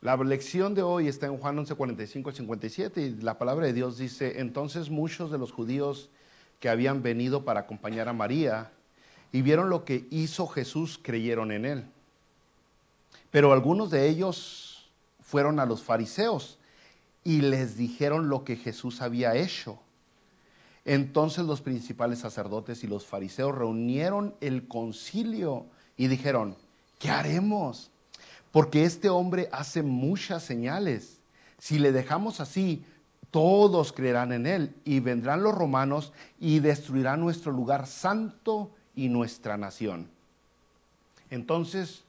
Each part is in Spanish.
La lección de hoy está en Juan 11, 45 al 57 y la palabra de Dios dice: entonces muchos de los judíos que habían venido para acompañar a María y vieron lo que hizo Jesús, creyeron en él. Pero algunos de ellos fueron a los fariseos y les dijeron lo que Jesús había hecho. Entonces los principales sacerdotes y los fariseos reunieron el concilio y dijeron: ¿qué haremos? Porque este hombre hace muchas señales. Si le dejamos así, todos creerán en él, y vendrán los romanos y destruirán nuestro lugar santo y nuestra nación. Entonces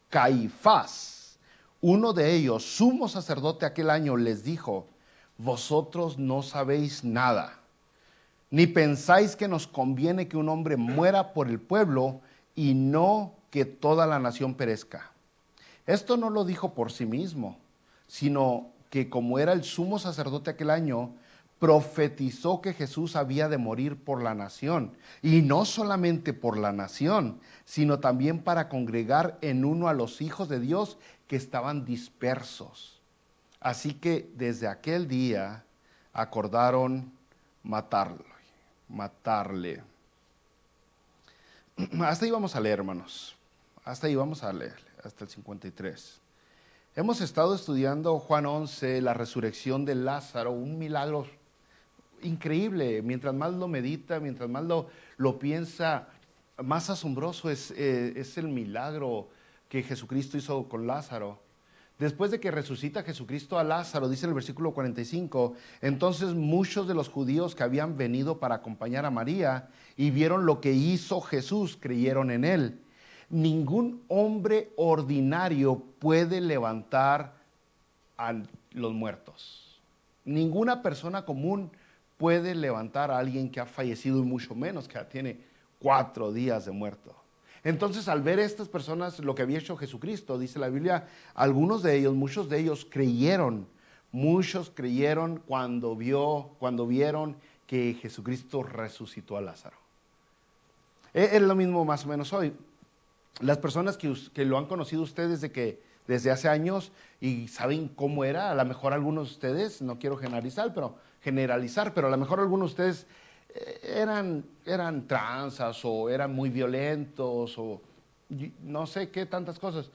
Caifás, uno de ellos, sumo sacerdote aquel año, les dijo: vosotros no sabéis nada, ni pensáis que nos conviene que un hombre muera por el pueblo y no que toda la nación perezca. Esto no lo dijo por sí mismo, sino que como era el sumo sacerdote aquel año, profetizó que Jesús había de morir por la nación, y no solamente por la nación, sino también para congregar en uno a los hijos de Dios que estaban dispersos. Así que desde aquel día acordaron matarle. Hasta ahí vamos a leer, hermanos. Hasta ahí vamos a leer, hasta el 53. Hemos estado estudiando Juan 11, la resurrección de Lázaro, un milagro increíble. Mientras más lo medita, mientras más lo piensa, más asombroso es el milagro que Jesucristo hizo con Lázaro. Después de que resucita Jesucristo a Lázaro, dice en el versículo 45, entonces muchos de los judíos que habían venido para acompañar a María y vieron lo que hizo Jesús, creyeron en él. Ningún hombre ordinario puede levantar a los muertos. Ninguna persona común puede levantar a alguien que ha fallecido, y mucho menos que tiene 4 días de muerto. Entonces, al ver estas personas lo que había hecho Jesucristo, dice la Biblia, muchos de ellos creyeron. Muchos creyeron cuando vieron que Jesucristo resucitó a Lázaro. Es lo mismo más o menos hoy. Las personas que lo han conocido ustedes desde hace años y saben cómo era, a lo mejor algunos de ustedes, no quiero generalizar, pero a lo mejor algunos de ustedes eran tranzas o eran muy violentos o no sé qué tantas cosas.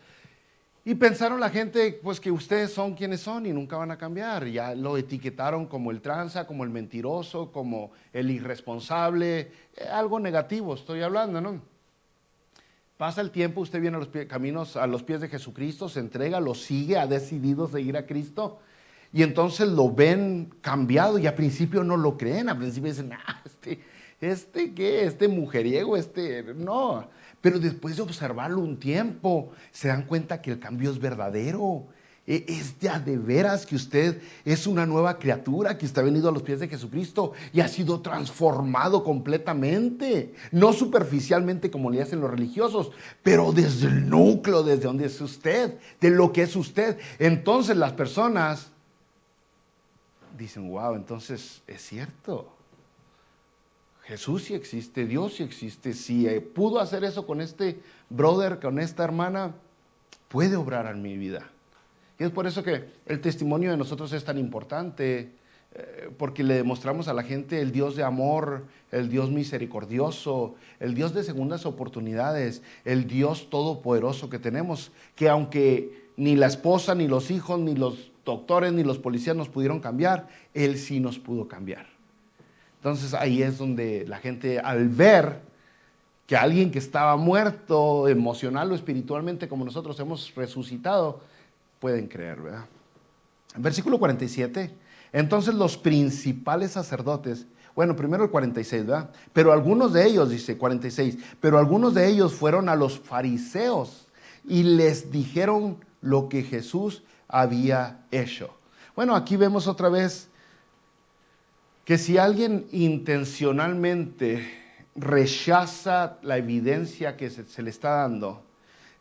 Y pensaron la gente pues que ustedes son quienes son y nunca van a cambiar. Ya lo etiquetaron como el tranza, como el mentiroso, como el irresponsable, algo negativo estoy hablando, ¿no? Pasa el tiempo, usted viene a los pies de Jesucristo, se entrega, lo sigue, ha decidido seguir a Cristo. Y entonces lo ven cambiado y al principio no lo creen, al principio dicen: ¿Este mujeriego, no. Pero después de observarlo un tiempo, se dan cuenta que el cambio es verdadero. Es de veras que usted es una nueva criatura, que usted ha venido a los pies de Jesucristo y ha sido transformado completamente. No superficialmente como le hacen los religiosos, pero desde el núcleo, desde donde es usted, de lo que es usted. Entonces las personas dicen: wow, entonces es cierto. Jesús sí existe, Dios sí existe. Si pudo hacer eso con este brother, con esta hermana, puede obrar en mi vida. Y es por eso que el testimonio de nosotros es tan importante, porque le demostramos a la gente el Dios de amor, el Dios misericordioso, el Dios de segundas oportunidades, el Dios todopoderoso que tenemos, que aunque ni la esposa, ni los hijos, ni los doctores, ni los policías nos pudieron cambiar, Él sí nos pudo cambiar. Entonces ahí es donde la gente, al ver que alguien que estaba muerto emocional o espiritualmente como nosotros hemos resucitado, pueden creer, ¿verdad? En versículo 47, entonces los principales sacerdotes, bueno, primero el 46, ¿verdad? Pero algunos de ellos, dice 46, pero algunos de ellos fueron a los fariseos y les dijeron lo que Jesús había hecho. Bueno, aquí vemos otra vez que si alguien intencionalmente rechaza la evidencia que se le está dando,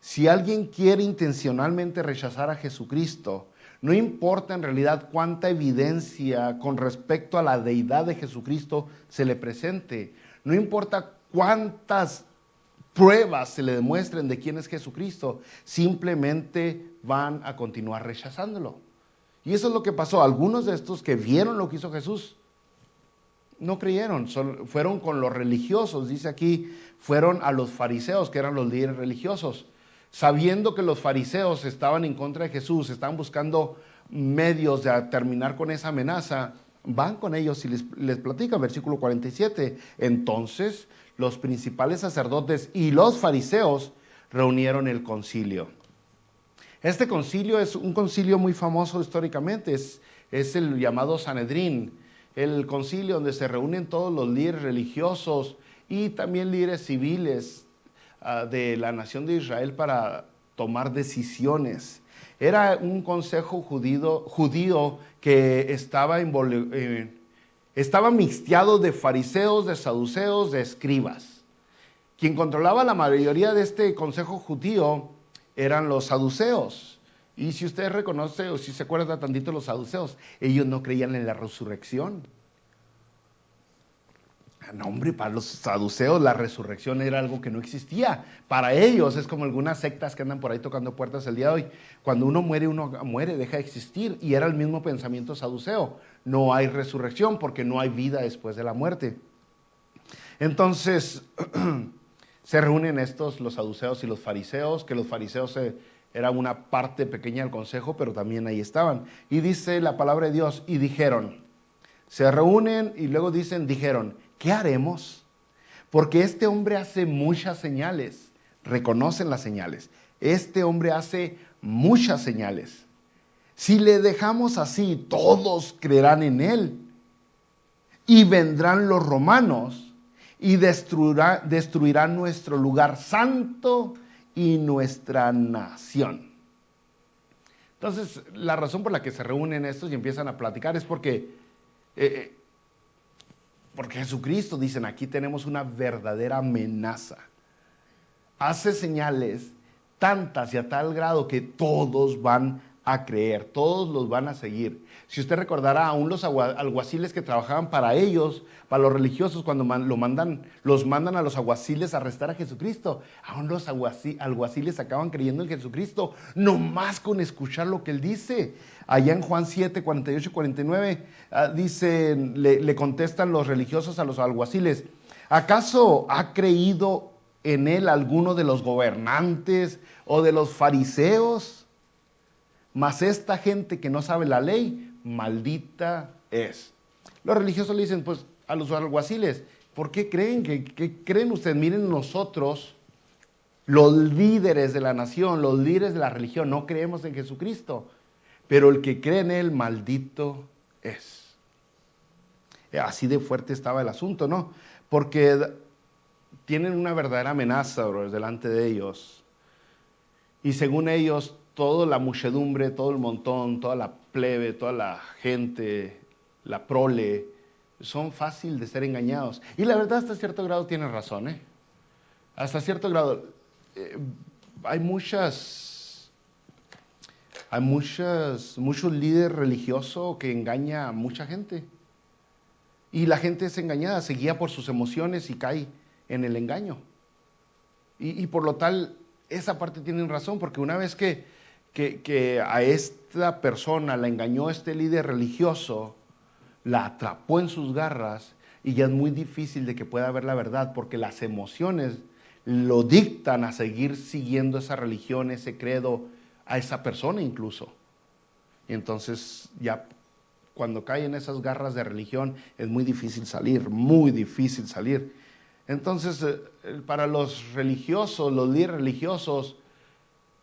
si alguien quiere intencionalmente rechazar a Jesucristo, no importa en realidad cuánta evidencia con respecto a la deidad de Jesucristo se le presente, no importa cuántas pruebas se le demuestren de quién es Jesucristo, simplemente van a continuar rechazándolo. Y eso es lo que pasó. Algunos de estos que vieron lo que hizo Jesús, no creyeron, fueron con los religiosos, dice aquí, fueron a los fariseos, que eran los líderes religiosos, sabiendo que los fariseos estaban en contra de Jesús, estaban buscando medios de terminar con esa amenaza, van con ellos y les platican, versículo 47, entonces los principales sacerdotes y los fariseos reunieron el concilio. Este concilio es un concilio muy famoso históricamente, es el llamado Sanedrín, el concilio donde se reúnen todos los líderes religiosos y también líderes civiles de la nación de Israel para tomar decisiones. Era un consejo judío que estaba mixteado de fariseos, de saduceos, de escribas. Quien controlaba la mayoría de este consejo judío eran los saduceos. Y si usted reconoce o si se acuerda tantito de los saduceos, ellos no creían en la resurrección. No, hombre, para los saduceos la resurrección era algo que no existía. Para ellos es como algunas sectas que andan por ahí tocando puertas el día de hoy. Cuando uno muere, deja de existir. Y era el mismo pensamiento saduceo. No hay resurrección porque no hay vida después de la muerte. Entonces, se reúnen los saduceos y los fariseos, que los fariseos eran una parte pequeña del consejo, pero también ahí estaban. Y dice la palabra de Dios, y dijeron, se reúnen y luego dijeron, ¿qué haremos? Porque este hombre hace muchas señales, reconocen las señales. Este hombre hace muchas señales. Si le dejamos así, todos creerán en él. Y vendrán los romanos y destruirán nuestro lugar santo y nuestra nación. Entonces, la razón por la que se reúnen estos y empiezan a platicar es porque Jesucristo, dicen, aquí tenemos una verdadera amenaza. Hace señales tantas y a tal grado que todos van a creer, todos los van a seguir. Si usted recordará, aún los alguaciles que trabajaban para ellos, para los religiosos, cuando los mandan a los alguaciles a arrestar a Jesucristo, aún los alguaciles acaban creyendo en Jesucristo, nomás con escuchar lo que él dice. Allá en Juan 7, 48 y 49, le contestan los religiosos a los alguaciles, ¿acaso ha creído en él alguno de los gobernantes o de los fariseos? Mas esta gente que no sabe la ley, maldita es. Los religiosos le dicen, pues, a los alguaciles, ¿por qué creen? ¿Qué creen ustedes? Miren, nosotros, los líderes de la nación, los líderes de la religión, no creemos en Jesucristo, pero el que cree en él, maldito es. Así de fuerte estaba el asunto, ¿no? Porque tienen una verdadera amenaza, bro, delante de ellos. Y según ellos, toda la muchedumbre, todo el montón, toda la plebe, toda la gente, la prole, son fáciles de ser engañados. Y la verdad, hasta cierto grado tiene razón, ¿eh? Hasta cierto grado. Hay muchos líderes religiosos que engañan a mucha gente. Y la gente es engañada, se guía por sus emociones y cae en el engaño. Y por lo tal, esa parte tienen razón, porque una vez que a esta persona la engañó este líder religioso, la atrapó en sus garras y ya es muy difícil de que pueda ver la verdad porque las emociones lo dictan a seguir siguiendo esa religión, ese credo, a esa persona incluso. Y entonces ya cuando cae en esas garras de religión es muy difícil salir, muy difícil salir. Entonces para los religiosos, los líderes religiosos,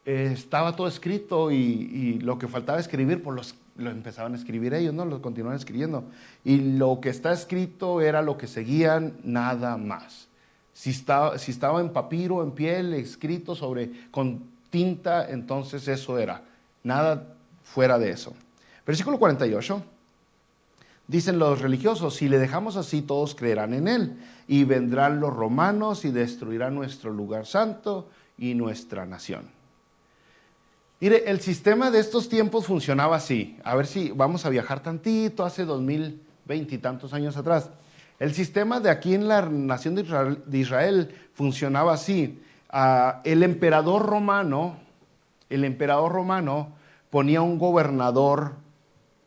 estaba todo escrito y lo que faltaba escribir, pues lo empezaban a escribir ellos, ¿no? Lo continuaban escribiendo. Y lo que está escrito era lo que seguían, nada más. Si estaba en papiro, en piel, escrito con tinta, entonces eso era. Nada fuera de eso. Versículo 48. Dicen los religiosos, si le dejamos así, todos creerán en él. Y vendrán los romanos y destruirán nuestro lugar santo y nuestra nación. Mire, el sistema de estos tiempos funcionaba así. A ver si vamos a viajar tantito, hace 2020 y tantos años atrás. El sistema de aquí en la nación de Israel funcionaba así. El emperador romano ponía un gobernador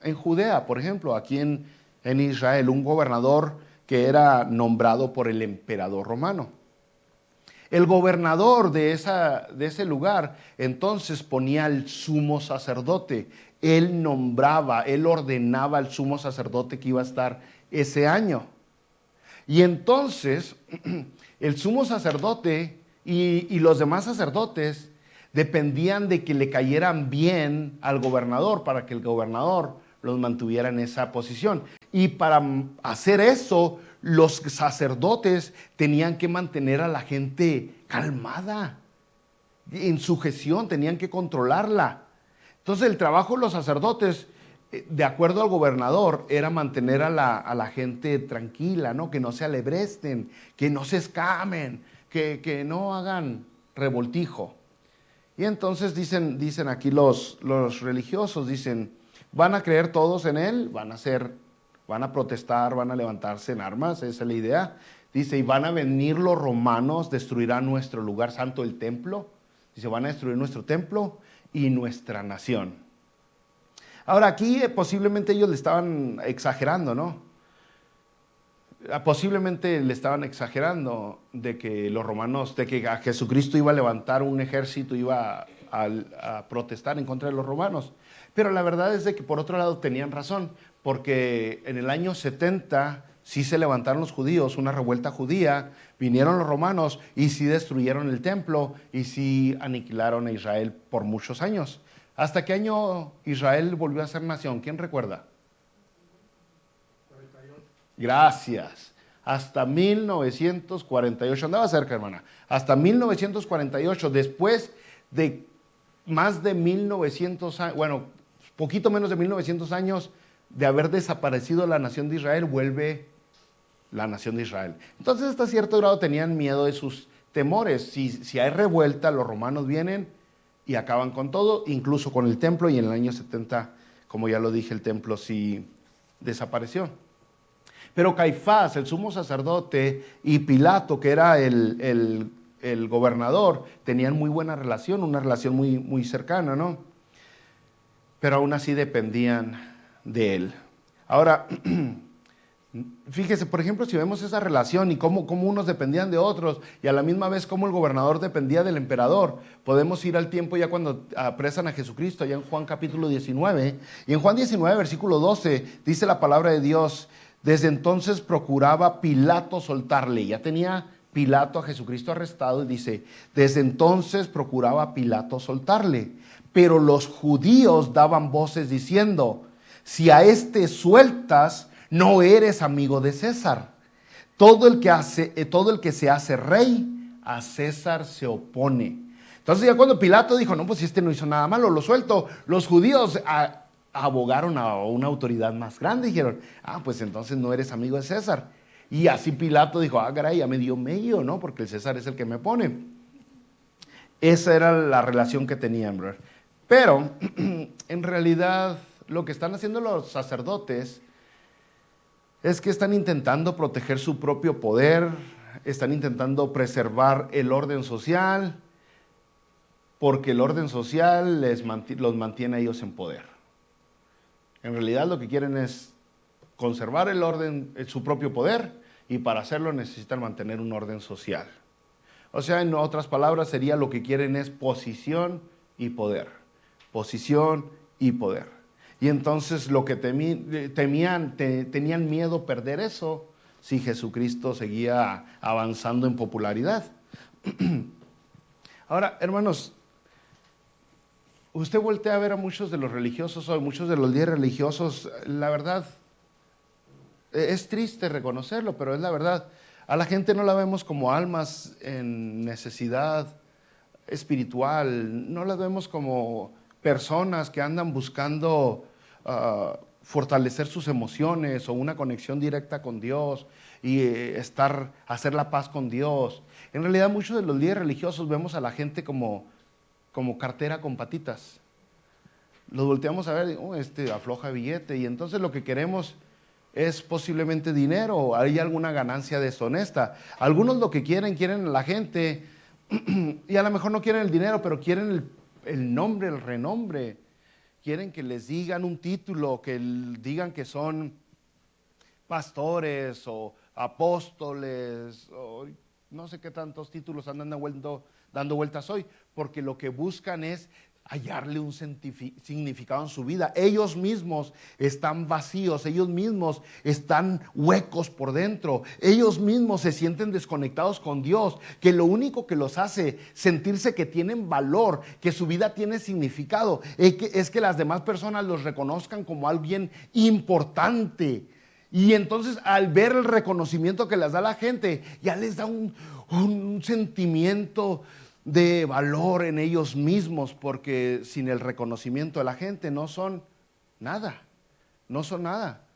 en Judea, por ejemplo, aquí en Israel, un gobernador que era nombrado por el emperador romano. El gobernador de ese lugar entonces ponía al sumo sacerdote. Él nombraba, él ordenaba al sumo sacerdote que iba a estar ese año. Y entonces el sumo sacerdote y los demás sacerdotes dependían de que le cayeran bien al gobernador para que el gobernador los mantuviera en esa posición. Y para hacer eso, los sacerdotes tenían que mantener a la gente calmada, en sujeción, tenían que controlarla. Entonces el trabajo de los sacerdotes, de acuerdo al gobernador, era mantener a la gente tranquila, ¿no? Que no se alebresten, que no se escamen, que no hagan revoltijo. Y entonces dicen aquí los religiosos, dicen, van a creer todos en él, van a protestar, van a levantarse en armas, esa es la idea. Dice, y van a venir los romanos, destruirán nuestro lugar santo, el templo. Dice, van a destruir nuestro templo y nuestra nación. Ahora aquí posiblemente ellos le estaban exagerando, ¿no? Posiblemente le estaban exagerando de que los romanos, de que a Jesucristo iba a levantar un ejército, iba a protestar en contra de los romanos. Pero la verdad es de que por otro lado tenían razón, porque en el año 70 sí se levantaron los judíos, una revuelta judía, vinieron los romanos y sí destruyeron el templo y sí aniquilaron a Israel por muchos años. ¿Hasta qué año Israel volvió a ser nación? ¿Quién recuerda? Gracias. Hasta 1948, andaba cerca, hermana. Hasta 1948, después de más de 1900 años, bueno, poquito menos de 1900 años de haber desaparecido la nación de Israel, vuelve la nación de Israel. Entonces, hasta cierto grado tenían miedo de sus temores. Si hay revuelta, los romanos vienen y acaban con todo, incluso con el templo, y en el año 70, como ya lo dije, el templo sí desapareció. Pero Caifás, el sumo sacerdote, y Pilato, que era el gobernador, tenían muy buena relación, una relación muy, muy cercana, ¿no? Pero aún así dependían de él. Ahora, fíjese, por ejemplo, si vemos esa relación y cómo unos dependían de otros y a la misma vez cómo el gobernador dependía del emperador, podemos ir al tiempo ya cuando apresan a Jesucristo, allá en Juan capítulo 19. Y en Juan 19, versículo 12, dice la palabra de Dios, desde entonces procuraba Pilato soltarle. Ya tenía Pilato a Jesucristo arrestado y dice, desde entonces procuraba Pilato soltarle. Pero los judíos daban voces diciendo, si a este sueltas, no eres amigo de César. Todo el que se hace rey, a César se opone. Entonces ya cuando Pilato dijo, no, pues si este no hizo nada malo, lo suelto, los judíos abogaron a una autoridad más grande y dijeron, pues entonces no eres amigo de César. Y así Pilato dijo, caray, ya me dio medio, ¿no? Porque el César es el que me pone. Esa era la relación que tenían, bro. Pero, en realidad, lo que están haciendo los sacerdotes es que están intentando proteger su propio poder, están intentando preservar el orden social, porque el orden social los mantiene a ellos en poder. En realidad lo que quieren es conservar el orden, su propio poder, y para hacerlo necesitan mantener un orden social. O sea, en otras palabras, sería lo que quieren es posición y poder. Posición y poder. Y entonces lo que tenían miedo perder eso si Jesucristo seguía avanzando en popularidad. Ahora, hermanos, usted voltea a ver a muchos de los religiosos o muchos de los líderes religiosos, la verdad, es triste reconocerlo, pero es la verdad. A la gente no la vemos como almas en necesidad espiritual, no las vemos como personas que andan buscando fortalecer sus emociones o una conexión directa con Dios y hacer la paz con Dios. En realidad muchos de los líderes religiosos vemos a la gente como cartera con patitas. Los volteamos a ver, afloja billete, y entonces lo que queremos es posiblemente dinero, o hay alguna ganancia deshonesta. Algunos lo que quieren a la gente, y a lo mejor no quieren el dinero, pero quieren el nombre, el renombre. Quieren que les digan un título, que digan que son pastores o apóstoles, o no sé qué tantos títulos andan dando vueltas hoy, porque lo que buscan es hallarle un significado en su vida. Ellos mismos están vacíos, ellos mismos están huecos por dentro, ellos mismos se sienten desconectados con Dios, que lo único que los hace sentirse que tienen valor, que su vida tiene significado, es que las demás personas los reconozcan como alguien importante. Y entonces al ver el reconocimiento que les da la gente, ya les da un sentimiento de valor en ellos mismos, porque sin el reconocimiento de la gente no son nada, no son nada.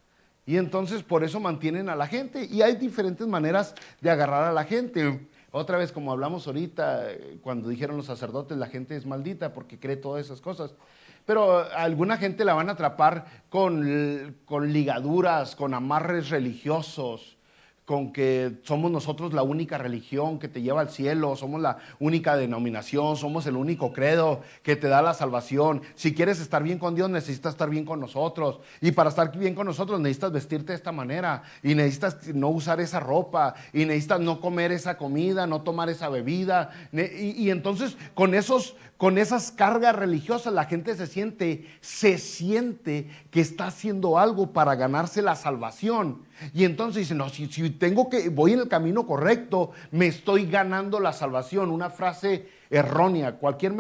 Y entonces por eso mantienen a la gente, y hay diferentes maneras de agarrar a la gente. Otra vez, como hablamos ahorita, cuando dijeron los sacerdotes, la gente es maldita porque cree todas esas cosas. Pero a alguna gente la van a atrapar con ligaduras, con amarres religiosos, con que somos nosotros la única religión que te lleva al cielo, somos la única denominación, somos el único credo que te da la salvación. Si quieres estar bien con Dios, necesitas estar bien con nosotros. Y para estar bien con nosotros necesitas vestirte de esta manera, y necesitas no usar esa ropa, y necesitas no comer esa comida, no tomar esa bebida. Y entonces con esas cargas religiosas la gente se siente que está haciendo algo para ganarse la salvación. Y entonces dice, no, si voy en el camino correcto, me estoy ganando la salvación. Una frase errónea. Cualquier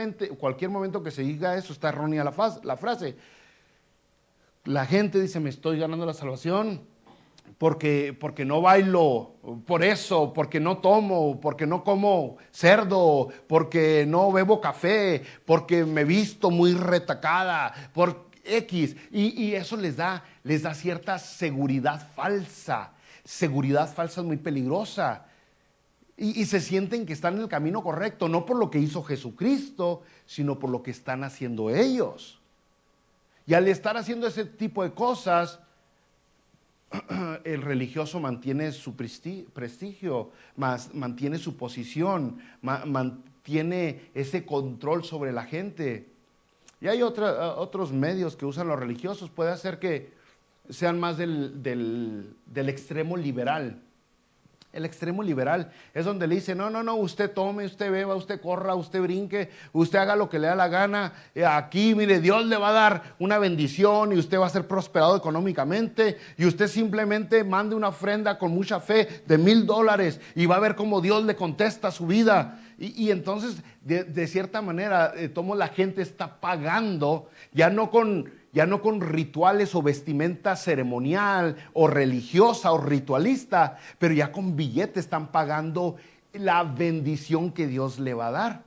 momento que se diga eso está errónea la frase. La gente dice, me estoy ganando la salvación porque no bailo, por eso, porque no tomo, porque no como cerdo, porque no bebo café, porque me visto muy retacada, por X. Y eso les da cierta seguridad falsa. Seguridad falsa es muy peligrosa. Y se sienten que están en el camino correcto, no por lo que hizo Jesucristo, sino por lo que están haciendo ellos. Y al estar haciendo ese tipo de cosas, el religioso mantiene su prestigio, mantiene su posición, mantiene ese control sobre la gente. Y hay otros medios que usan los religiosos, puede hacer que sean más del extremo liberal. El extremo liberal es donde le dice, no, usted tome, usted beba, usted corra, usted brinque, usted haga lo que le da la gana. Aquí, mire, Dios le va a dar una bendición y usted va a ser prosperado económicamente, y usted simplemente mande una ofrenda con mucha fe de $1,000 y va a ver cómo Dios le contesta su vida. Y entonces, de cierta manera, la gente está pagando, ya no con rituales o vestimenta ceremonial o religiosa o ritualista, pero ya con billetes están pagando la bendición que Dios le va a dar.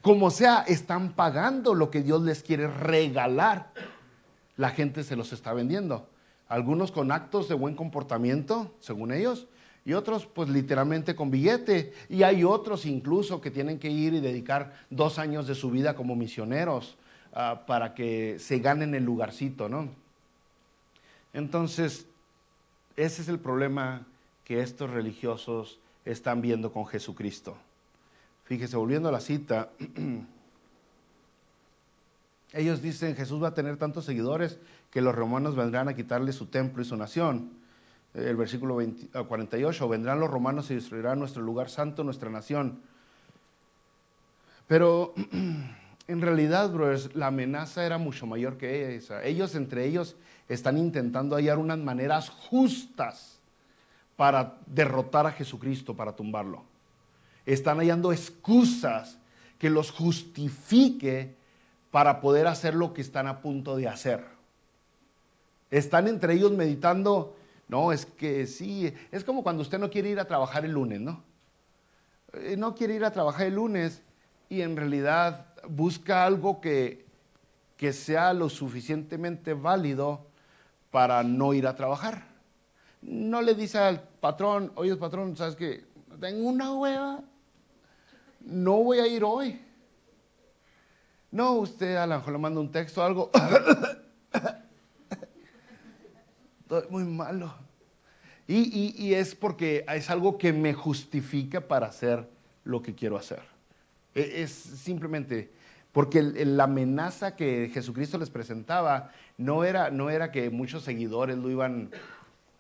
Como sea, están pagando lo que Dios les quiere regalar. La gente se los está vendiendo. Algunos con actos de buen comportamiento, según ellos, y otros pues literalmente con billete. Y hay otros incluso que tienen que ir y dedicar 2 años de su vida como misioneros para que se ganen el lugarcito, ¿no? Entonces, ese es el problema que estos religiosos están viendo con Jesucristo. Fíjese, volviendo a la cita, ellos dicen, Jesús va a tener tantos seguidores que los romanos vendrán a quitarle su templo y su nación. El versículo 48, vendrán los romanos y destruirán nuestro lugar santo, nuestra nación. Pero en realidad, brothers, la amenaza era mucho mayor que esa. Ellos entre ellos están intentando hallar unas maneras justas para derrotar a Jesucristo, para tumbarlo. Están hallando excusas que los justifique para poder hacer lo que están a punto de hacer. Están entre ellos meditando, no, es que sí, es como cuando usted no quiere ir a trabajar el lunes, ¿no? No quiere ir a trabajar el lunes y en realidad busca algo que sea lo suficientemente válido para no ir a trabajar. No le dice al patrón, oye patrón, ¿sabes qué? Tengo una hueva, no voy a ir hoy. No, usted a lo mejor le manda un texto o algo. Estoy muy malo. Y es porque es algo que me justifica para hacer lo que quiero hacer. Es simplemente porque la amenaza que Jesucristo les presentaba no era que muchos seguidores lo iban...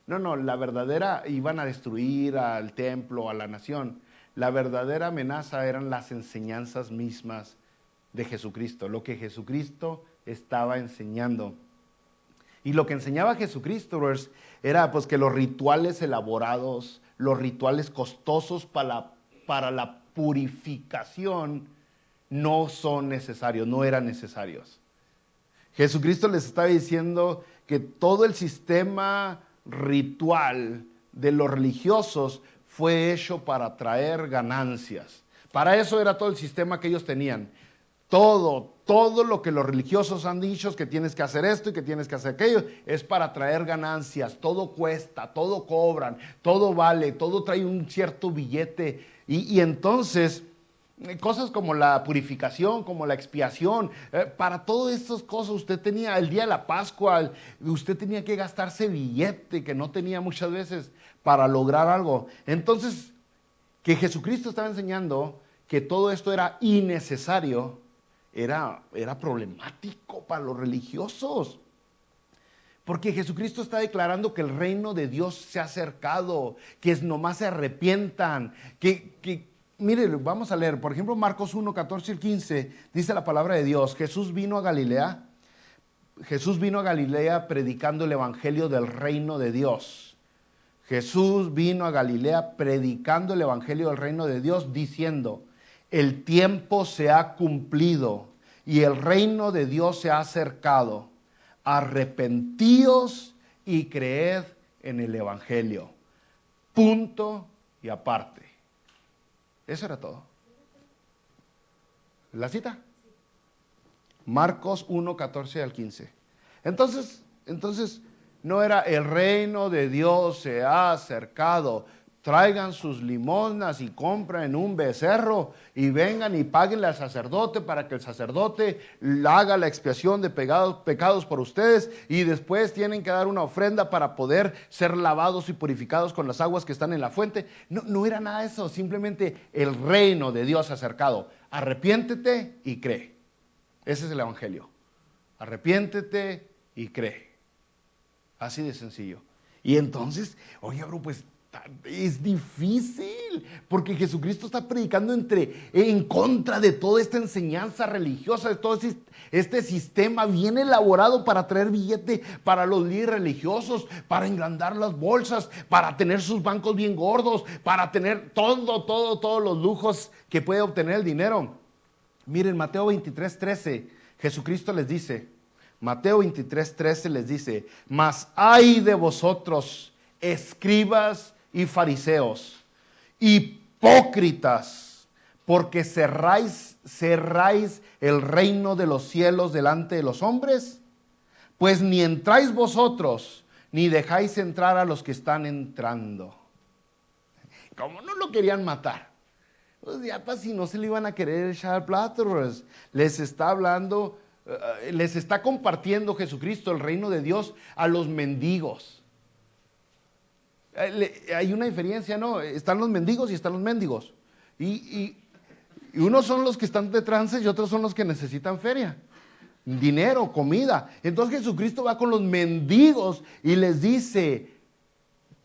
No, la verdadera iban a destruir al templo, a la nación. La verdadera amenaza eran las enseñanzas mismas de Jesucristo, lo que Jesucristo estaba enseñando. Y lo que enseñaba Jesucristo, era pues que los rituales elaborados, los rituales costosos para la purificación no son necesarios, no eran necesarios. Jesucristo les estaba diciendo que todo el sistema ritual de los religiosos fue hecho para traer ganancias. Para eso era todo el sistema que ellos tenían. Todo lo que los religiosos han dicho es que tienes que hacer esto y que tienes que hacer aquello, es para traer ganancias. Todo cuesta, todo cobran, todo vale, todo trae un cierto billete. Y entonces, cosas como la purificación, como la expiación, para todas estas cosas usted tenía, el día de la Pascua, usted tenía que gastarse billete que no tenía muchas veces para lograr algo. Entonces, que Jesucristo estaba enseñando que todo esto era innecesario, era problemático para los religiosos. Porque Jesucristo está declarando que el reino de Dios se ha acercado, que nomás se arrepientan, mire, vamos a leer, por ejemplo, Marcos 1, 14 y 15, dice la palabra de Dios, Jesús vino a Galilea predicando el evangelio del reino de Dios. Jesús vino a Galilea predicando el evangelio del reino de Dios, diciendo, el tiempo se ha cumplido y el reino de Dios se ha acercado. Arrepentíos y creed en el evangelio. Punto y aparte. Eso era todo. ¿La cita? Marcos 1, 14 al 15. Entonces, no era el reino de Dios se ha acercado. Traigan sus limosnas y compren un becerro y vengan y páguenle al sacerdote para que el sacerdote haga la expiación de pecados por ustedes y después tienen que dar una ofrenda para poder ser lavados y purificados con las aguas que están en la fuente. No era nada de eso, simplemente el reino de Dios acercado. Arrepiéntete y cree. Ese es el evangelio. Arrepiéntete y cree. Así de sencillo. Y entonces, oye, bro, pues es difícil, porque Jesucristo está predicando en contra de toda esta enseñanza religiosa, de todo este sistema bien elaborado para traer billete para los líderes religiosos, para engrandar las bolsas, para tener sus bancos bien gordos, para tener todos los lujos que puede obtener el dinero. Miren, Mateo 23, 13, Jesucristo les dice, Mateo 23, 13 les dice, mas ay de vosotros, escribas y fariseos, hipócritas, porque cerráis el reino de los cielos delante de los hombres, pues ni entráis vosotros, ni dejáis entrar a los que están entrando. Como no lo querían matar, pues ya pues si no se le iban a querer echar al plato, pues, les está hablando, les está compartiendo Jesucristo el reino de Dios a los mendigos. Hay una diferencia, ¿no? Están los mendigos y están los mendigos. Y unos son los que están de trance y otros son los que necesitan feria, dinero, comida. Entonces Jesucristo va con los mendigos y les dice,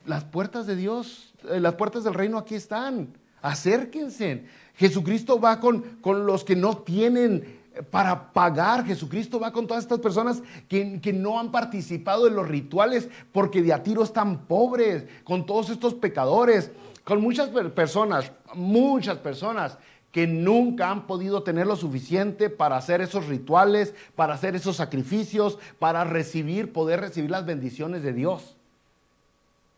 las puertas de Dios, las puertas del reino aquí están, acérquense. Jesucristo va con los que no tienen para pagar. Jesucristo va con todas estas personas que no han participado en los rituales porque de a tiro están pobres, con todos estos pecadores, con muchas personas que nunca han podido tener lo suficiente para hacer esos rituales, para hacer esos sacrificios, para poder recibir las bendiciones de Dios.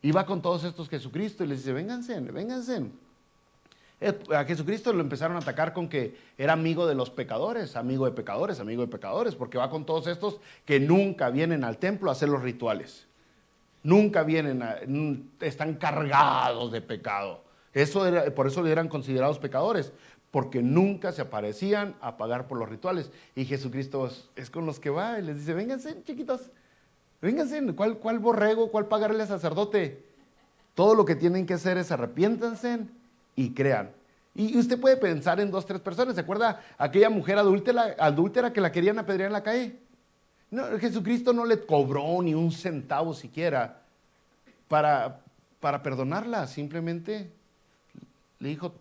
Y va con todos estos Jesucristo y les dice, vénganse. A Jesucristo lo empezaron a atacar con que era amigo de los pecadores, amigo de pecadores, porque va con todos estos que nunca vienen al templo a hacer los rituales. Nunca están cargados de pecado. Por eso eran considerados pecadores, porque nunca se aparecían a pagar por los rituales. Y Jesucristo es con los que va y les dice, vénganse, chiquitos, vénganse, ¿cuál borrego, cuál pagarle al sacerdote? Todo lo que tienen que hacer es arrepiéntanse y crean. Y usted puede pensar en 2, 3 personas. ¿Se acuerda aquella mujer adúltera que la querían apedrear en la calle? No, Jesucristo no le cobró ni un centavo siquiera para perdonarla. Simplemente le dijo,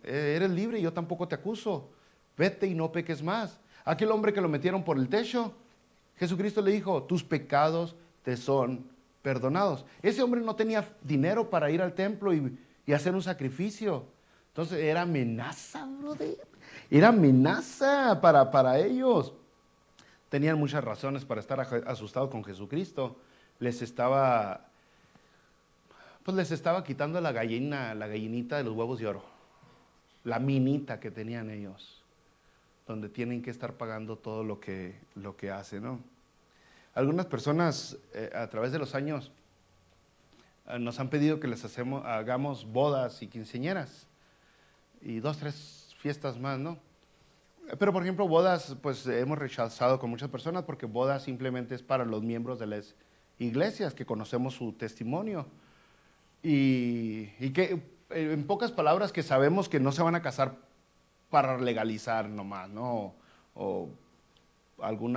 eres libre, yo tampoco te acuso. Vete y no peques más. Aquel hombre que lo metieron por el techo, Jesucristo le dijo, tus pecados te son perdonados. Ese hombre no tenía dinero para ir al templo y hacer un sacrificio. Entonces era amenaza, brother. Era amenaza para ellos. Tenían muchas razones para estar asustados con Jesucristo. Les estaba quitando la gallinita de los huevos de oro. La minita que tenían ellos, donde tienen que estar pagando todo lo que hacen, ¿no? Algunas personas a través de los años nos han pedido que les hagamos bodas y quinceañeras y 2, 3 fiestas más, ¿no? Pero por ejemplo, bodas, pues hemos rechazado con muchas personas porque bodas simplemente es para los miembros de las iglesias que conocemos su testimonio y que en pocas palabras que sabemos que no se van a casar para legalizar nomás, ¿no? O algún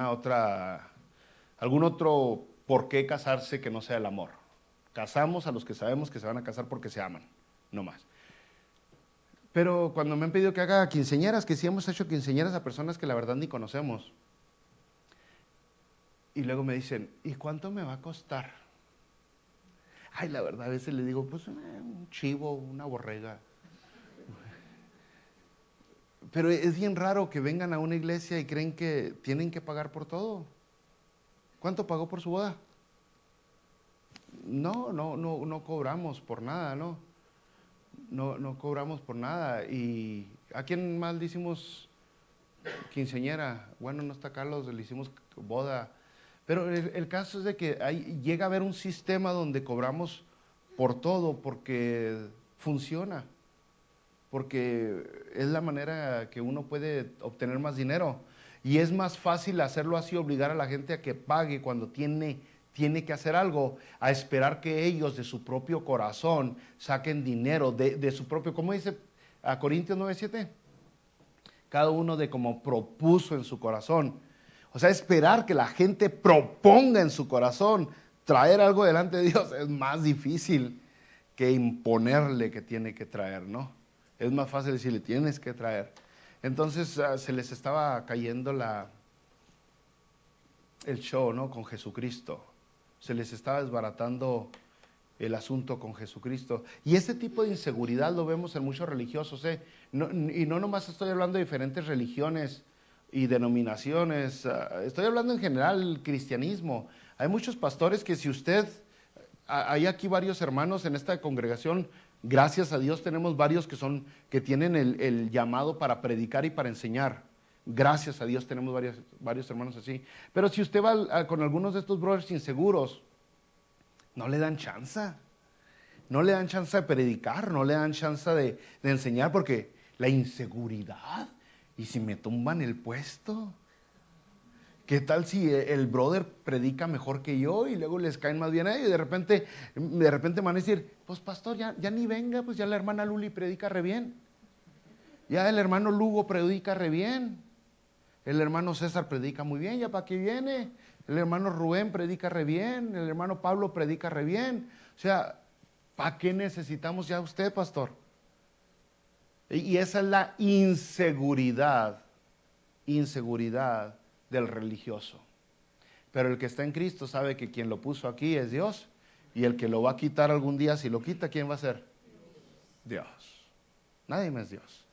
otro por qué casarse que no sea el amor. Casamos a los que sabemos que se van a casar porque se aman, no más. Pero cuando me han pedido que haga quinceañeras, que sí hemos hecho quinceañeras a personas que la verdad ni conocemos. Y luego me dicen, ¿y cuánto me va a costar? Ay, la verdad, a veces le digo, pues un chivo, una borrega. Pero es bien raro que vengan a una iglesia y creen que tienen que pagar por todo. ¿Cuánto pagó por su boda? No cobramos por nada, ¿no? No cobramos por nada. ¿Y a quién más le hicimos quinceañera? Bueno, no está Carlos, le hicimos boda. Pero el caso es de que llega a haber un sistema donde cobramos por todo porque funciona. Porque es la manera que uno puede obtener más dinero. Y es más fácil hacerlo así, obligar a la gente a que pague cuando tiene que hacer algo, a esperar que ellos de su propio corazón saquen dinero, de su propio, ¿cómo dice a Corintios 9:7? Cada uno de como propuso en su corazón. O sea, esperar que la gente proponga en su corazón traer algo delante de Dios es más difícil que imponerle que tiene que traer, ¿no? Es más fácil decirle, tienes que traer. Entonces se les estaba cayendo el show, ¿no? Con Jesucristo. Se les estaba desbaratando el asunto con Jesucristo. Y ese tipo de inseguridad lo vemos en muchos religiosos, ¿eh? Y no nomás estoy hablando de diferentes religiones y denominaciones, estoy hablando en general del cristianismo. Hay muchos pastores que si usted, hay aquí varios hermanos en esta congregación, gracias a Dios tenemos varios que tienen el llamado para predicar y para enseñar. Gracias a Dios tenemos varios hermanos así. Pero si usted va con algunos de estos brothers inseguros, no le dan chance. No le dan chance de predicar, no le dan chance de enseñar porque la inseguridad. ¿Y si me tumban el puesto? ¿Qué tal si el brother predica mejor que yo y luego les caen más bien a ellos? Y de repente van a decir, pues pastor, ya ni venga, pues ya la hermana Luli predica re bien. Ya el hermano Lugo predica re bien. El hermano César predica muy bien, ¿ya para qué viene? El hermano Rubén predica re bien, el hermano Pablo predica re bien. O sea, ¿para qué necesitamos ya usted, pastor? Y esa es la inseguridad del religioso. Pero el que está en Cristo sabe que quien lo puso aquí es Dios, y el que lo va a quitar algún día, si lo quita, ¿quién va a ser? Dios. Nadie más Dios.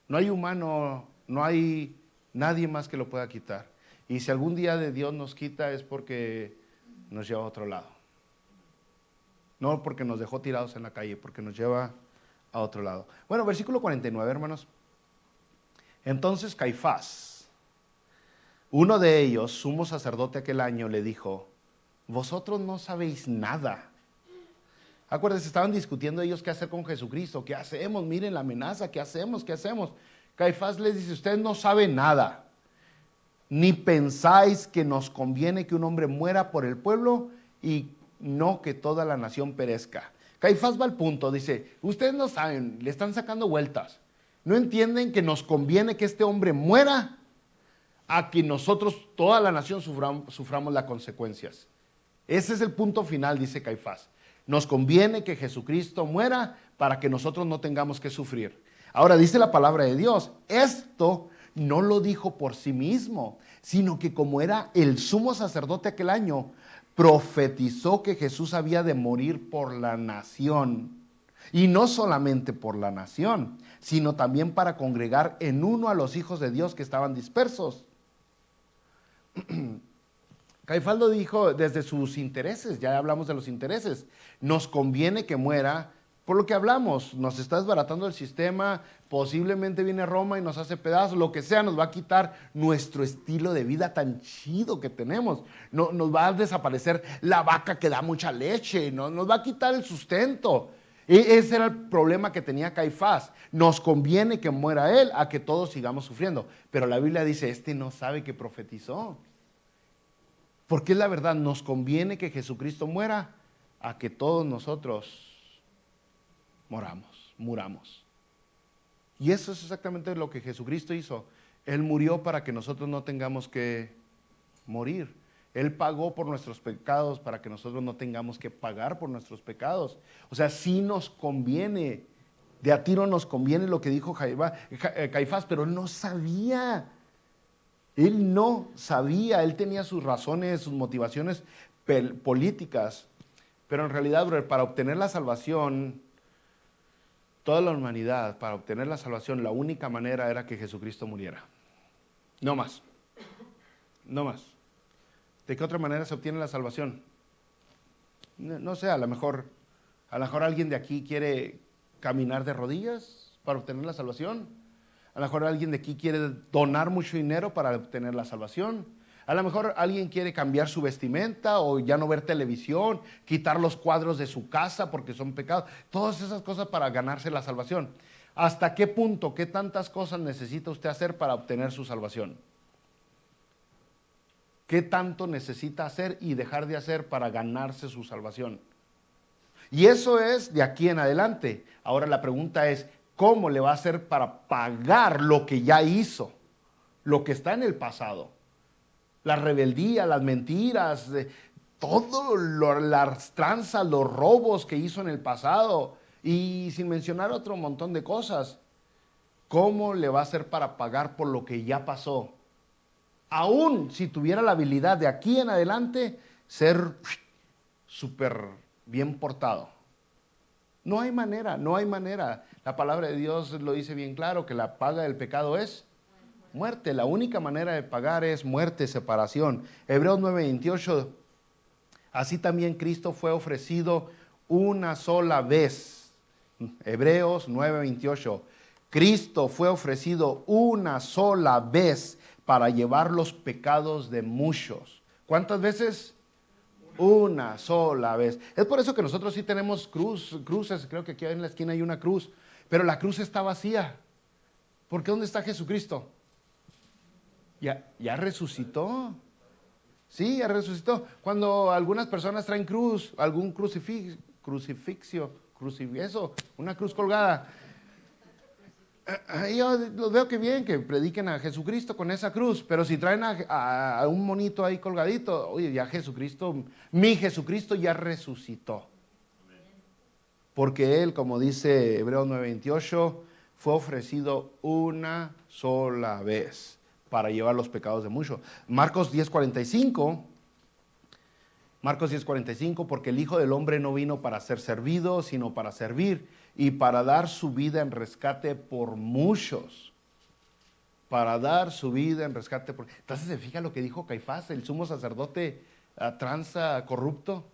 No hay humano, no hay nadie más que lo pueda quitar. Y si algún día de Dios nos quita es porque nos lleva a otro lado. No porque nos dejó tirados en la calle, porque nos lleva a otro lado. Bueno, versículo 49, hermanos. Entonces Caifás, uno de ellos, sumo sacerdote aquel año, le dijo, vosotros no sabéis nada. Acuérdense, estaban discutiendo ellos qué hacer con Jesucristo. ¿Qué hacemos? Miren la amenaza, ¿qué hacemos? ¿Qué hacemos? Caifás les dice, ustedes no saben nada. Ni pensáis que nos conviene que un hombre muera por el pueblo y no que toda la nación perezca. Caifás va al punto, dice, ustedes no saben, le están sacando vueltas. No entienden que nos conviene que este hombre muera a que nosotros, toda la nación, suframos las consecuencias. Ese es el punto final, dice Caifás. Nos conviene que Jesucristo muera para que nosotros no tengamos que sufrir. Ahora dice la palabra de Dios, esto no lo dijo por sí mismo, sino que como era el sumo sacerdote aquel año, profetizó que Jesús había de morir por la nación. Y no solamente por la nación, sino también para congregar en uno a los hijos de Dios que estaban dispersos. Caifás lo dijo desde sus intereses, ya hablamos de los intereses. Nos conviene que muera, por lo que hablamos, nos está desbaratando el sistema, posiblemente viene Roma y nos hace pedazos, lo que sea, nos va a quitar nuestro estilo de vida tan chido que tenemos. No, nos va a desaparecer la vaca que da mucha leche, ¿no? Nos va a quitar el sustento. Ese era el problema que tenía Caifás. Nos conviene que muera él a que todos sigamos sufriendo. Pero la Biblia dice, este no sabe que profetizó. Porque es la verdad, nos conviene que Jesucristo muera a que todos nosotros muramos. Y eso es exactamente lo que Jesucristo hizo. Él murió para que nosotros no tengamos que morir. Él pagó por nuestros pecados para que nosotros no tengamos que pagar por nuestros pecados. O sea, sí nos conviene, de a tiro nos conviene lo que dijo Caifás, pero él no sabía. Él no sabía, él tenía sus razones, sus motivaciones políticas, pero en realidad, para obtener la salvación, toda la humanidad, para obtener la salvación, la única manera era que Jesucristo muriera. No más. No más. ¿De qué otra manera se obtiene la salvación? No sé, a lo mejor alguien de aquí quiere caminar de rodillas para obtener la salvación. A lo mejor alguien de aquí quiere donar mucho dinero para obtener la salvación. A lo mejor alguien quiere cambiar su vestimenta o ya no ver televisión, quitar los cuadros de su casa porque son pecados. Todas esas cosas para ganarse la salvación. ¿Hasta qué punto, qué tantas cosas necesita usted hacer para obtener su salvación? ¿Qué tanto necesita hacer y dejar de hacer para ganarse su salvación? Y eso es de aquí en adelante. Ahora la pregunta es, ¿cómo le va a hacer para pagar lo que ya hizo? Lo que está en el pasado. La rebeldía, las mentiras, las tranzas, los robos que hizo en el pasado. Y sin mencionar otro montón de cosas. ¿Cómo le va a hacer para pagar por lo que ya pasó? Aún si tuviera la habilidad de aquí en adelante ser súper bien portado. No hay manera, no hay manera. La palabra de Dios lo dice bien claro, que la paga del pecado es muerte. La única manera de pagar es muerte, separación. Hebreos 9:28, así también Cristo fue ofrecido una sola vez. Hebreos 9:28, Cristo fue ofrecido una sola vez para llevar los pecados de muchos. ¿Cuántas veces? Una sola vez. Es por eso que nosotros sí tenemos cruces, creo que aquí en la esquina hay una cruz, pero la cruz está vacía. ¿Por qué? ¿Dónde está Jesucristo? Ya resucitó. Sí, ya resucitó. Cuando algunas personas traen cruz, algún crucifixión, una cruz colgada, yo los veo que bien, que prediquen a Jesucristo con esa cruz, pero si traen a un monito ahí colgadito, oye, ya Jesucristo, mi Jesucristo ya resucitó. Porque Él, como dice Hebreos 9:28, fue ofrecido una sola vez para llevar los pecados de muchos. Marcos 10:45, porque el Hijo del Hombre no vino para ser servido, sino para servir y para dar su vida en rescate por muchos. Para dar su vida en rescate por... Entonces se fija lo que dijo Caifás, el sumo sacerdote tranza corrupto.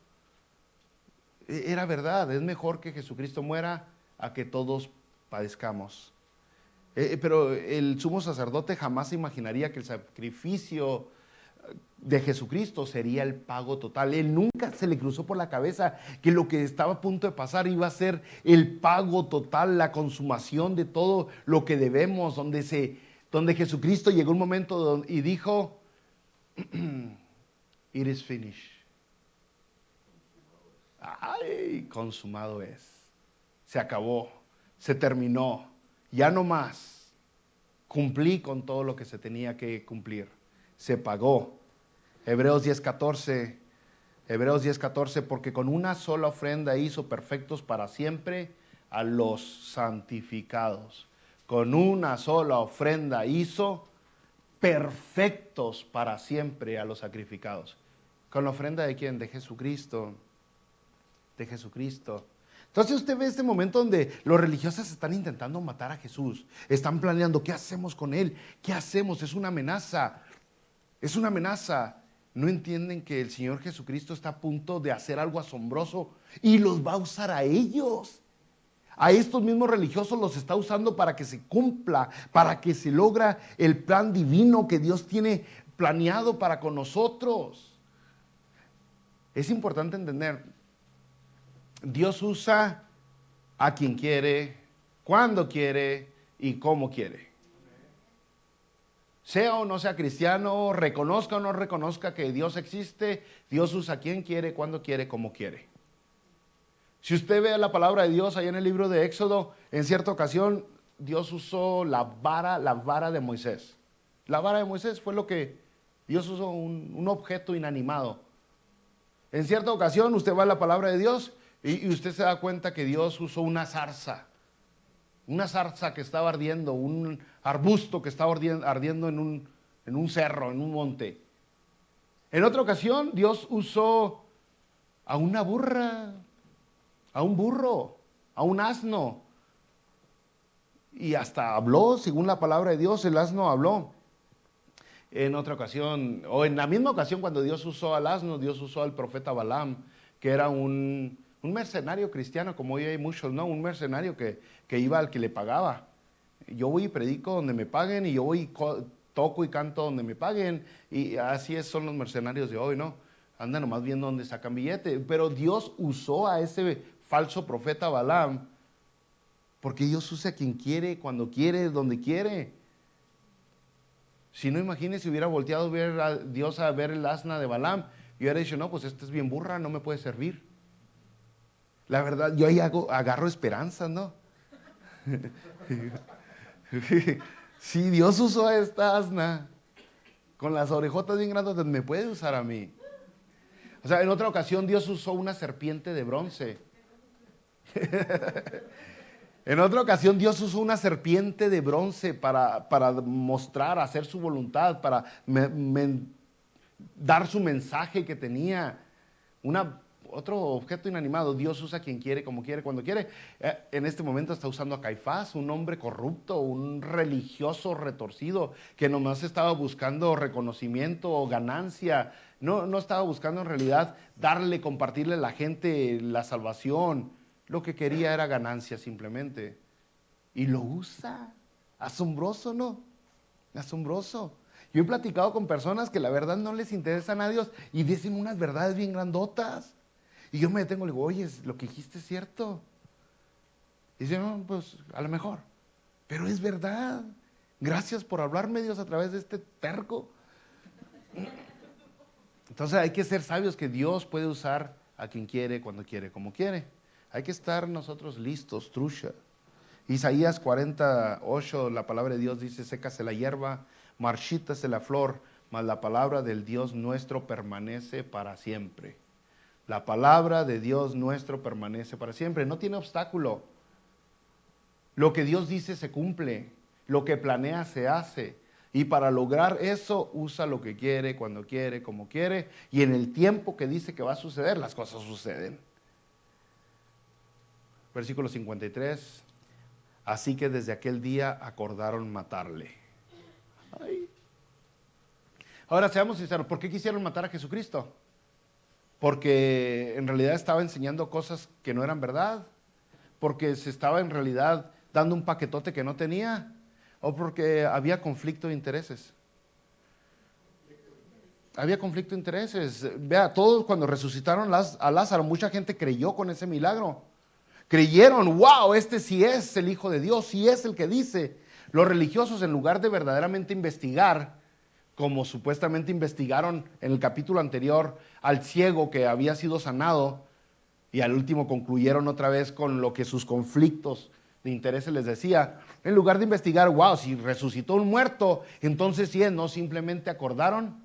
Era verdad, es mejor que Jesucristo muera a que todos padezcamos. Pero el sumo sacerdote jamás se imaginaría que el sacrificio de Jesucristo sería el pago total. Él nunca se le cruzó por la cabeza que lo que estaba a punto de pasar iba a ser el pago total, la consumación de todo lo que debemos, donde Jesucristo llegó un momento y dijo, it is finished. ¡Ay! Consumado es. Se acabó, se terminó, ya no más. Cumplí con todo lo que se tenía que cumplir. Se pagó. Hebreos 10:14, porque con una sola ofrenda hizo perfectos para siempre a los santificados. Con una sola ofrenda hizo perfectos para siempre a los sacrificados. ¿Con la ofrenda de quién? De Jesucristo. De Jesucristo. Entonces usted ve este momento donde los religiosos están intentando matar a Jesús. Están planeando, ¿qué hacemos con él? ¿Qué hacemos? Es una amenaza. Es una amenaza. No entienden que el Señor Jesucristo está a punto de hacer algo asombroso y los va a usar a ellos. A estos mismos religiosos los está usando para que se cumpla, para que se logra el plan divino que Dios tiene planeado para con nosotros. Es importante entender, Dios usa a quien quiere, cuando quiere y cómo quiere. Sea o no sea cristiano, reconozca o no reconozca que Dios existe, Dios usa a quien quiere, cuando quiere, como quiere. Si usted ve la palabra de Dios allá en el libro de Éxodo, en cierta ocasión Dios usó la vara de Moisés. La vara de Moisés fue lo que Dios usó, un objeto inanimado. En cierta ocasión usted va a la palabra de Dios y usted se da cuenta que Dios usó una zarza que estaba ardiendo, un arbusto que estaba ardiendo en un cerro, en un monte. En otra ocasión Dios usó a una burra, a un burro, a un asno. Y hasta habló, según la palabra de Dios, el asno habló. En otra ocasión, o en la misma ocasión cuando Dios usó al asno, Dios usó al profeta Balaam, que era un mercenario cristiano, como hoy hay muchos, ¿no? Un mercenario que iba al que le pagaba. Yo voy y predico donde me paguen, y yo voy y toco y canto donde me paguen, y así son los mercenarios de hoy, ¿no? Andan nomás viendo dónde sacan billete. Pero Dios usó a ese falso profeta Balaam, porque Dios usa a quien quiere, cuando quiere, donde quiere. Si no, imagínese si hubiera volteado a Dios a ver el asna de Balaam y hubiera dicho, no, pues esta es bien burra, no me puede servir. La verdad, yo ahí agarro esperanza, ¿no? Si Dios usó a esta asna con las orejotas bien grandes, me puede usar a mí. O sea, en otra ocasión Dios usó una serpiente de bronce. En otra ocasión Dios usó una serpiente de bronce para mostrar, hacer su voluntad, para dar su mensaje que tenía. Otro objeto inanimado. Dios usa a quien quiere, como quiere, cuando quiere. En este momento está usando a Caifás, un hombre corrupto, un religioso retorcido, que nomás estaba buscando reconocimiento o ganancia. No estaba buscando en realidad compartirle a la gente la salvación. Lo que quería era ganancia simplemente. Y lo usa. Asombroso, ¿no? Asombroso. Yo he platicado con personas que la verdad no les interesan a Dios y dicen unas verdades bien grandotas. Y yo me detengo y le digo, oye, lo que dijiste es cierto. Y dice, no, pues a lo mejor. Pero es verdad. Gracias por hablarme, Dios, a través de este terco. Entonces hay que ser sabios que Dios puede usar a quien quiere, cuando quiere, como quiere. Hay que estar nosotros listos, trucha. Isaías 48, la palabra de Dios dice, sécase la hierba, marchítase la flor, mas la palabra del Dios nuestro permanece para siempre. La palabra de Dios nuestro permanece para siempre. No tiene obstáculo. Lo que Dios dice se cumple. Lo que planea se hace. Y para lograr eso, usa lo que quiere, cuando quiere, como quiere. Y en el tiempo que dice que va a suceder, las cosas suceden. Versículo 53. Así que desde aquel día acordaron matarle. Ay. Ahora, seamos sinceros, ¿por qué quisieron matar a Jesucristo? Porque en realidad estaba enseñando cosas que no eran verdad, porque se estaba en realidad dando un paquetote que no tenía, o porque había conflicto de intereses. Había conflicto de intereses. Vea, todos cuando resucitaron a Lázaro, mucha gente creyó con ese milagro. Creyeron, wow, este sí es el Hijo de Dios, sí es el que dice. Los religiosos, en lugar de verdaderamente investigar, como supuestamente investigaron en el capítulo anterior al ciego que había sido sanado, Y al último concluyeron otra vez con lo que sus conflictos de intereses les decía. En lugar de investigar, wow, si resucitó un muerto, entonces sí, no simplemente acordaron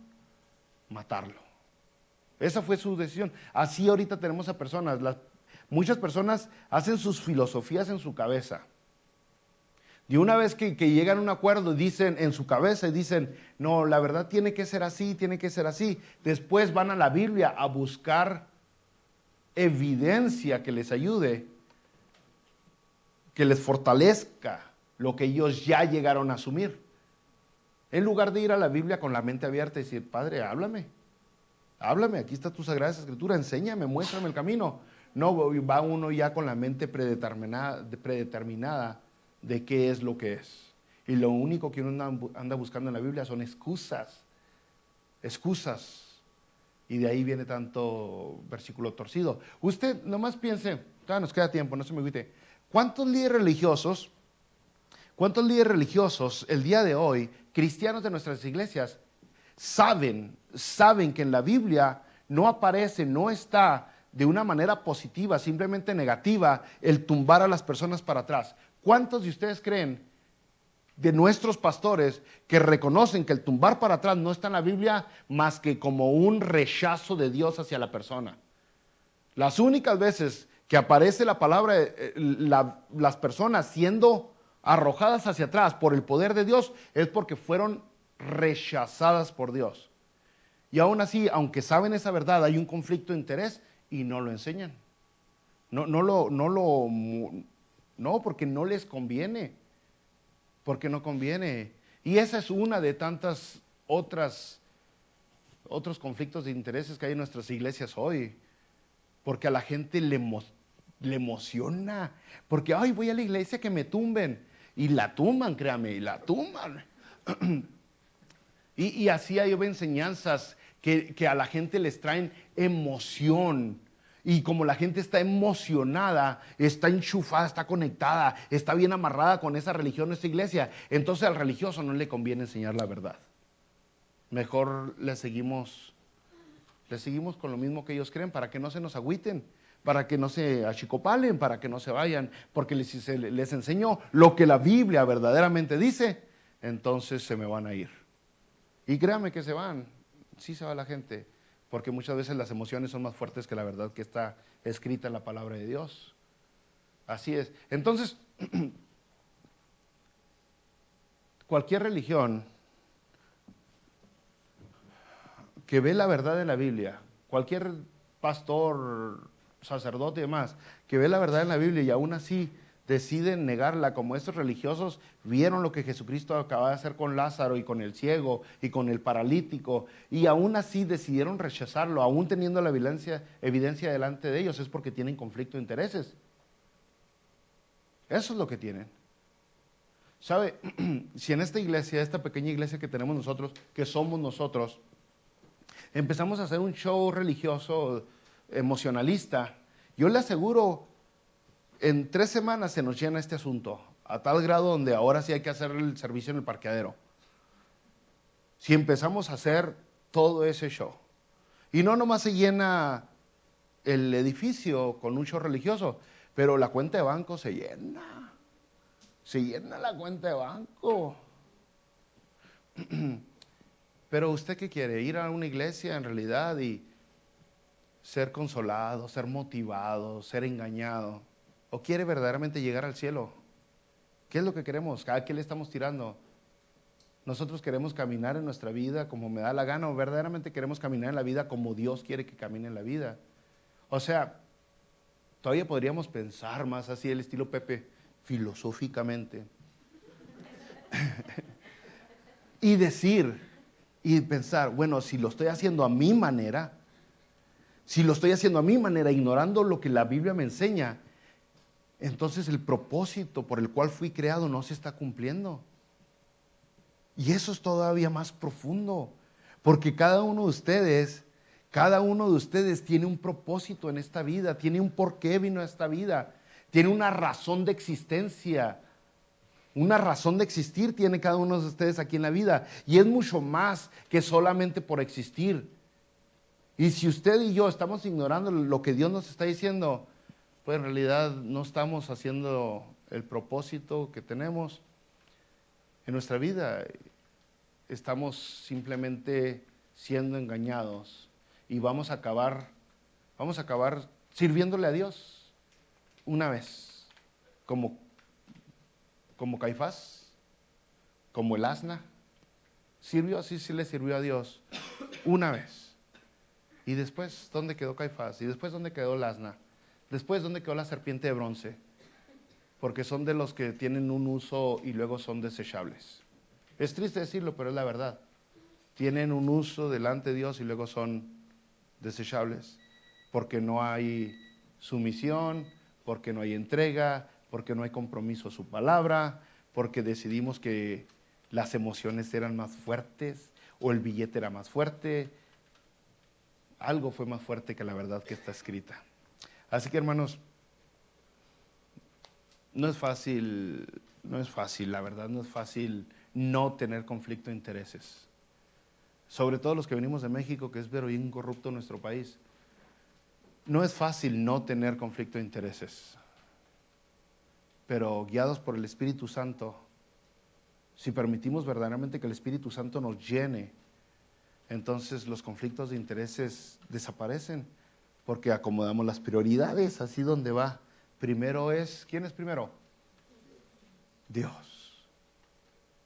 matarlo. Esa fue su decisión. Así ahorita tenemos a personas, muchas personas hacen sus filosofías en su cabeza. Y una vez que llegan a un acuerdo, dicen en su cabeza y dicen, no, la verdad tiene que ser así, tiene que ser así. Después van a la Biblia a buscar evidencia que les ayude, que les fortalezca lo que ellos ya llegaron a asumir. En lugar de ir a la Biblia con la mente abierta y decir, Padre, háblame, aquí está tu Sagrada Escritura, enséñame, muéstrame el camino. No, va uno ya con la mente predeterminada de qué es lo que es. Y lo único que uno anda buscando en la Biblia son excusas. Y de ahí viene tanto versículo torcido. Usted nomás piense, todavía nos queda tiempo, no se me olvide. ¿Cuántos líderes religiosos el día de hoy, cristianos de nuestras iglesias, saben que en la Biblia no aparece, no está de una manera positiva, simplemente negativa, el tumbar a las personas para atrás? ¿Cuántos de ustedes creen, de nuestros pastores, que reconocen que el tumbar para atrás no está en la Biblia más que como un rechazo de Dios hacia la persona? Las únicas veces que aparece la palabra, las personas siendo arrojadas hacia atrás por el poder de Dios, es porque fueron rechazadas por Dios. Y aún así, aunque saben esa verdad, hay un conflicto de interés y no lo enseñan. No, porque no les conviene. Porque no conviene. Y esa es una de tantas otros conflictos de intereses que hay en nuestras iglesias hoy. Porque a la gente le emociona. Porque, ay, voy a la iglesia que me tumben. Y la tumban, créame, y la tumban. Y así hay enseñanzas que a la gente les traen emoción. Y como la gente está emocionada, está enchufada, está conectada, está bien amarrada con esa religión, esa iglesia, entonces al religioso no le conviene enseñar la verdad. Mejor le seguimos con lo mismo que ellos creen, para que no se nos agüiten, para que no se achicopalen, para que no se vayan, porque si les enseño lo que la Biblia verdaderamente dice, entonces se me van a ir. Y créanme que se van, sí se va la gente, porque muchas veces las emociones son más fuertes que la verdad que está escrita en la palabra de Dios. Así es. Entonces, cualquier religión que ve la verdad de la Biblia, cualquier pastor, sacerdote y demás, que ve la verdad en la Biblia y aún así deciden negarla, como estos religiosos vieron lo que Jesucristo acababa de hacer con Lázaro y con el ciego y con el paralítico, y aún así decidieron rechazarlo, aún teniendo la evidencia delante de ellos, es porque tienen conflicto de intereses. Eso es lo que tienen. ¿Sabe? Si en esta iglesia, esta pequeña iglesia que tenemos nosotros, que somos nosotros, empezamos a hacer un show religioso, emocionalista, yo le aseguro, en 3 semanas se nos llena este asunto, a tal grado donde ahora sí hay que hacer el servicio en el parqueadero. Si empezamos a hacer todo ese show. Y no nomás se llena el edificio con un show religioso, pero la cuenta de banco se llena. Se llena la cuenta de banco. Pero ¿usted qué quiere? ¿Ir a una iglesia en realidad y ser consolado, ser motivado, ser engañado? ¿O quiere verdaderamente llegar al cielo? ¿Qué es lo que queremos? ¿A qué le estamos tirando? Nosotros queremos caminar en nuestra vida como me da la gana, o verdaderamente queremos caminar en la vida como Dios quiere que camine en la vida. O sea, todavía podríamos pensar más así, el estilo Pepe, filosóficamente. Y decir, y pensar, bueno, si lo estoy haciendo a mi manera, ignorando lo que la Biblia me enseña, entonces el propósito por el cual fui creado no se está cumpliendo. Y eso es todavía más profundo, porque cada uno de ustedes tiene un propósito en esta vida, tiene un porqué vino a esta vida, tiene una razón de existencia, una razón de existir tiene cada uno de ustedes aquí en la vida, y es mucho más que solamente por existir. Y si usted y yo estamos ignorando lo que Dios nos está diciendo, pues en realidad no estamos haciendo el propósito que tenemos en nuestra vida. Estamos simplemente siendo engañados y vamos a acabar sirviéndole a Dios una vez, como Caifás, como el asna. Sirvió, así sí le sirvió a Dios una vez. Y después, ¿dónde quedó Caifás? Y después, ¿dónde quedó el asna? Después, ¿dónde quedó la serpiente de bronce? Porque son de los que tienen un uso y luego son desechables. Es triste decirlo, pero es la verdad. Tienen un uso delante de Dios y luego son desechables. Porque no hay sumisión, porque no hay entrega, porque no hay compromiso a su palabra, porque decidimos que las emociones eran más fuertes o el billete era más fuerte. Algo fue más fuerte que la verdad que está escrita. Así que, hermanos, no es fácil, la verdad, no es fácil no tener conflicto de intereses. Sobre todo los que venimos de México, que es pero bien corrupto nuestro país. No es fácil no tener conflicto de intereses. Pero guiados por el Espíritu Santo, si permitimos verdaderamente que el Espíritu Santo nos llene, entonces los conflictos de intereses desaparecen, porque acomodamos las prioridades, así donde va. Primero es, ¿quién es primero? Dios.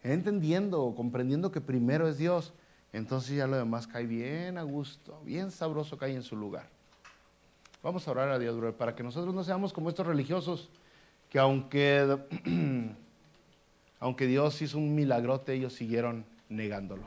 Entendiendo, comprendiendo que primero es Dios, entonces ya lo demás cae bien a gusto, bien sabroso cae en su lugar. Vamos a orar a Dios, bro, para que nosotros no seamos como estos religiosos, que aunque Dios hizo un milagrote, ellos siguieron negándolo.